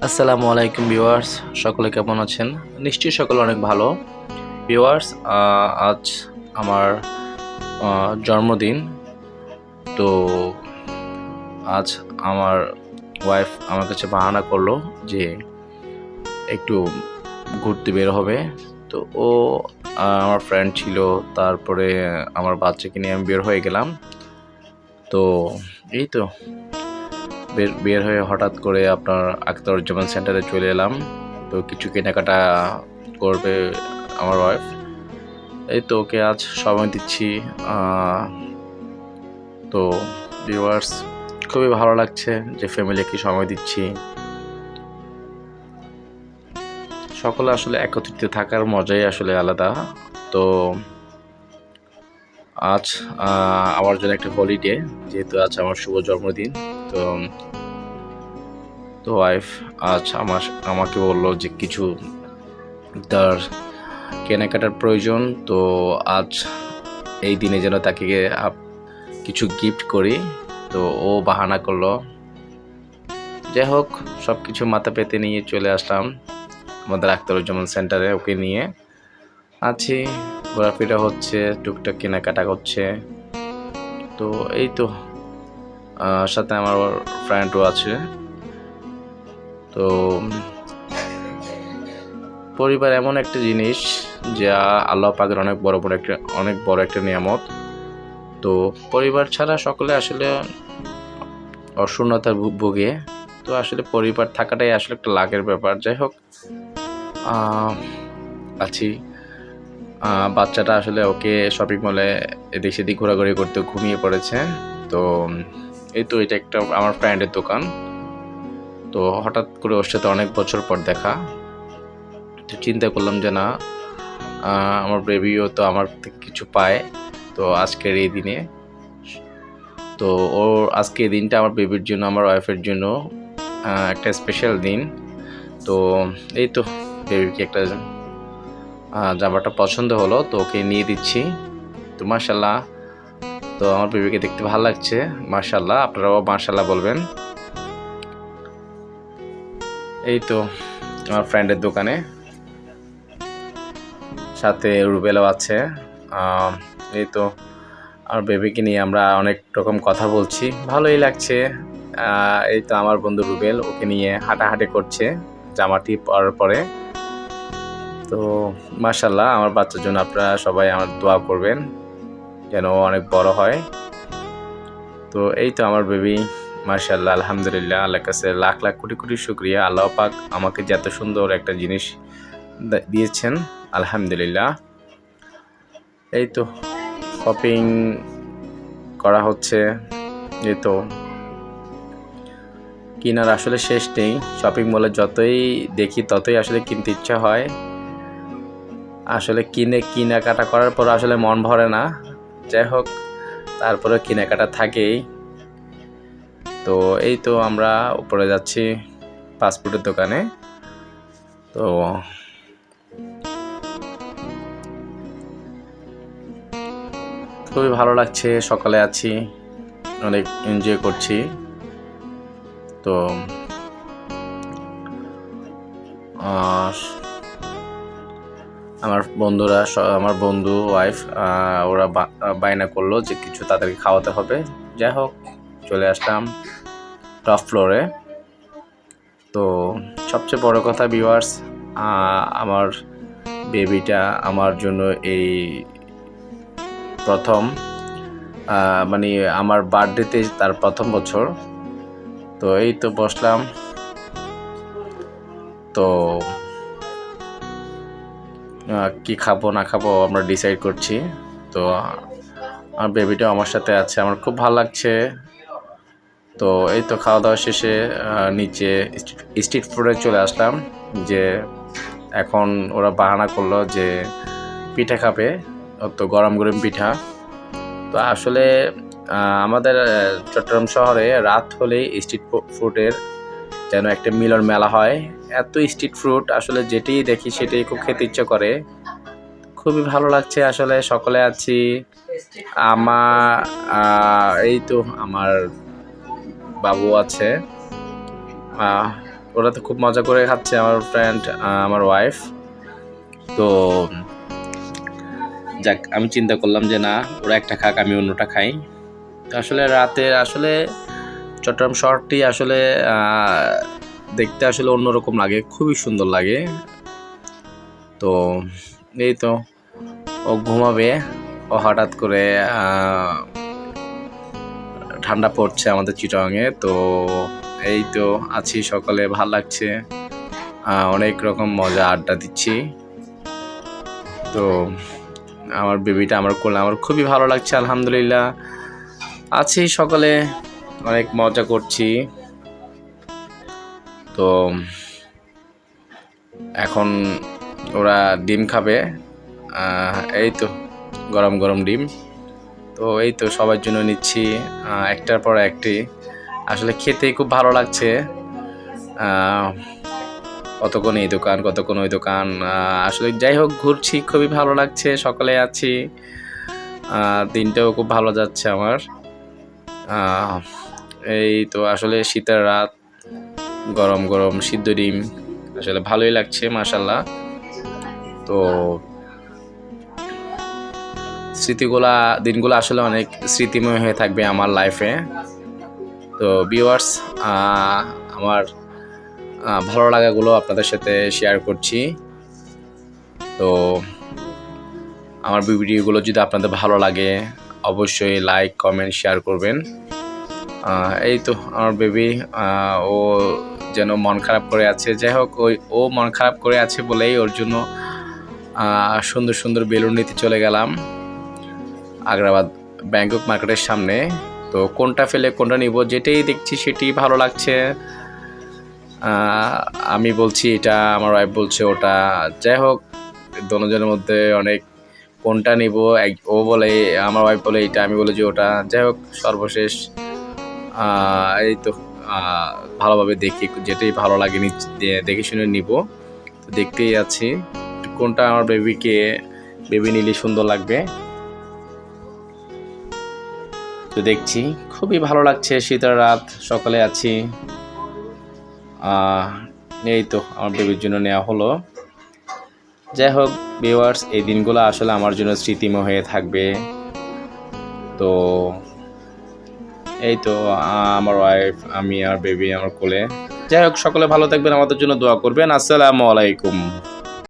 আসসালামু আলাইকুম ভিউয়ার্স, সকলে কেমন আছেন? নিশ্চয়ই সকলে অনেক ভালো। ভিউয়ার্স, আজ আমার জন্মদিন। তো আজ আমার ওয়াইফ আমার কাছে বাহানা করলো যে একটু ঘুরতে বের হবে। তো ও আমার ফ্রেন্ড ছিল, তারপরে আমার বাচ্চাকে নিয়ে আমি বের হয়ে গেলাম। তো এই তো বের হয়ে হঠাৎ করে আপনার আখতারুজ্জামান সেন্টারে চলে এলাম। তো কিছু কেনাকাটা করবে আমার ওয়াইফ। এই তো ওকে আজ সময় দিচ্ছি। তো ভিউয়ার্স, খুবই ভালো লাগছে যে ফ্যামিলিকে সময় দিচ্ছি। সকলে আসলে একত্রিত থাকার মজাই আসলে আলাদা। তো আজ আমার জন্য একটা হলিডে, যেহেতু আজ আমার শুভ জন্মদিন। তো তো ওয়াইফ আজ আমাকে বললো যে কিছু তার কেনাকাটার প্রয়োজন। তো আজ এই দিনে যেন তাকে কিছু গিফট করি। তো ও বাহানা করলো। যাই হোক, সব কিছু মাথা পেতে নিয়ে চলে আসলাম আমাদের আখতারুজ্জামান সেন্টারে। ওকে নিয়ে আছি, ঘোরাফেরা হচ্ছে, টুকটাক কেনাকাটা হচ্ছে। তো এই তো সাথে আমার ফ্রেন্ডও আছে। তো পরিবার এমন একটা জিনিস যা আল্লাহ পাকের অনেক বড় একটা নিয়ামত। তো পরিবার ছাড়া সকলে আসলে অশূন্যতার ভোগে। তো আসলে পরিবার থাকাটাই আসলে একটা লাখের ব্যাপার। যাই হোক, আছি। বাচ্চাটা আসলে ওকে শপিং মলে এদিক সেদিক ঘোরাঘুরি করতে ঘুমিয়ে পড়েছে। তো এই তো এটা একটা আমার ফ্রেন্ডের দোকান। তো হঠাৎ করে ওর সাথে অনেক বছর পর দেখা। তো চিন্তা করলাম যে না, আমার বেবিও তো আমার থেকে কিছু পায়। তো আজকের এই দিনে, তো ওর আজকে এই দিনটা আমার বেবির জন্য, আমার ওয়াইফের জন্য একটা স্পেশাল দিন। তো এই তো বেবিকে একটা জামাটা পছন্দ হলো, তো ওকে নিয়ে দিচ্ছি। তো মাশাআল্লাহ, তো আমার বেবিকে দেখতে ভালো লাগছে। মাশাআল্লাহ, আপনারাও মাশাআল্লাহ বলবেন। এই তো আমার ফ্রেন্ডের দোকানে, সাথে রুবেলও আছে। এই তো আমার বেবিকে নিয়ে আমরা অনেক রকম কথা বলছি, ভালোই লাগছে। এই তো আমার বন্ধু রুবেল ওকে নিয়ে হাঁটাহাঁটি করছে জামাটি পরার পরে। তো মাশাআল্লাহ, আমার বাচ্চার জন্য আপনারা সবাই আমার দোয়া করবেন যেন অনেক বড় হয়। তো এই তো আমার বেবি, মাশাআল্লাহ, আলহামদুলিল্লাহ, আল্লাহর কাছে লাখ লাখ কোটি কোটি শুকরিয়া। আল্লাহ পাক আমাকে যে এত সুন্দর একটা জিনিস দিয়েছেন, আলহামদুলিল্লাহ। এই তো শপিং করা হচ্ছে। এই তো কেনার আসলে শেষ নেই। শপিং মলে যতই দেখি ততই আসলে কিনতে ইচ্ছা হয়। আসলে কেনাকাটা করার পর আসলে মন ভরে না। যাই হোক, তারপরে কেনাকাটা থাকেই। তো এই তো আমরা উপরে যাচ্ছি ফাস্টফুডের দোকানে। তো খুবই ভালো লাগছে, সকালে আছি, অনেক এনজয় করছি। তো আমার আমার বন্ধু ওয়াইফ ওরা বায়না করলো যে কিছু তাদেরকে খাওয়াতে হবে। যাই হোক, চলে আসলাম টপ ফ্লোরে। তো সবচেয়ে বড় কথা ভিউয়ার্স, আমার বেবিটা আমার জন্য এই প্রথম, মানে আমার বার্থডেতে তার প্রথম বছর। তো এই তো বসলাম। তো কি খাবো না খাবো আমরা ডিসাইড করছি। তো আমার বেবিটাও আমার সাথে আছে, আমার খুব ভালো লাগছে। তো এই তো খাওয়া দাওয়া শেষে নিচে স্ট্রিট ফুডে চলে আসলাম। যে এখন ওরা বাহানা করলো যে পিঠা খাবে, তো গরম গরম পিঠা। তো আসলে আমাদের চট্টগ্রাম শহরে রাত হলেই স্ট্রিট ফুডের যেন একটা মিলন মেলা হয়। এত স্ট্রিট ফুড আসলে যেটাই দেখি সেটাই খুব খেতে ইচ্ছে করে। খুবই ভালো লাগছে আসলে, সকলে আছি। এই তো আমার বাবু আছে, ওরা তো খুব মজা করে খাচ্ছে, আমার ফ্রেন্ড, আমার ওয়াইফ। তো যাক, আমি চিন্তা করলাম যে না, ওরা একটা খাক, আমি অন্যটা খাই। তো আসলে রাতে আসলে চট্টগ্রাম শহরটি আসলে দেখতে আসলে অন্যরকম লাগে, খুবই সুন্দর লাগে। তো এই তো ও ঘুমাবে, ও হঠাৎ করে ঠান্ডা পড়ছে আমাদের চিটাগাংয়ে। তো এই তো আছি সকালে, ভাল লাগছে, অনেক রকম মজা আড্ডা দিচ্ছি। তো আমার বেবিটা আমার কোলে, আমার খুবই ভালো লাগছে, আলহামদুলিল্লাহ। আছি সকালে, অনেক মজা করছি। তো এখন ওরা ডিম খাবে, এই তো গরম গরম ডিম। তো এই তো সবার জন্য নিচ্ছি একটার পর একটি। আসলে খেতেই খুব ভালো লাগছে, কতক্ষণ এই দোকান, কতক্ষণ ওই দোকান। আসলে যাই হোক, ঘুরছি, খুবই ভালো লাগছে, সকালে আছি, দিনটাও খুব ভালো যাচ্ছে আমার। এই তো আসলে শীতের রাত, গরম গরম সিদ্ধ ডিম, আসলে ভালোই লাগছে, মাশাল্লাহ। তো দিনগুলো আসলে অনেক স্মৃতিময় হয়ে থাকবে আমার লাইফে। তো ভিউয়ার্স, আমার ভালো লাগাগুলো আপনাদের সাথে শেয়ার করছি। তো আমার ভিডিওগুলো যদি আপনাদের ভালো লাগে, অবশ্যই লাইক, কমেন্ট, শেয়ার করবেন। এই তো আমার বেবি, ও যেন মন খারাপ করে আছে। যাই হোক, ও মন খারাপ করে আছে বলেই ওর জন্য সুন্দর সুন্দর বেলুন নিতে চলে গেলাম আগ্রাবাদ ব্যাংকক মার্কেটের সামনে। তো কোনটা ফেলে কোনটা নিব, যেটাই দেখছি সেটি ভালো লাগছে। আমি বলছি এটা, আমার ওয়াইফ বলছে ওটা। যাই হোক, দুজনের মধ্যে অনেক কোনটা নিব, ও বলে, আমার ওয়াইফ বলে এটা, আমি বলে যে ওটা। যাই হোক, সর্বশেষ এই তো ভালোভাবে দেখি, যেটাই ভালো লাগে দেখে শুনে নিব। তো দেখতেই আছি কোনটা আমার বেবি নিলে সুন্দর লাগবে। তো দেখছি, খুবই ভালো লাগছে, শীতের রাত, সকালে আছি। এই তো আমার বেবির জন্য নেওয়া হলো। যাই হোক ভিউয়ার্স, এই দিনগুলো আসলে আমার জন্য স্মৃতিময় হয়ে থাকবে। তো এই তো আমার ওয়াইফ, আমি আর বেবি আমার কোলে। যাই হোক, সকলে ভালো থাকবেন, আমাদের জন্য দোয়া করবেন। আসসালামু আলাইকুম।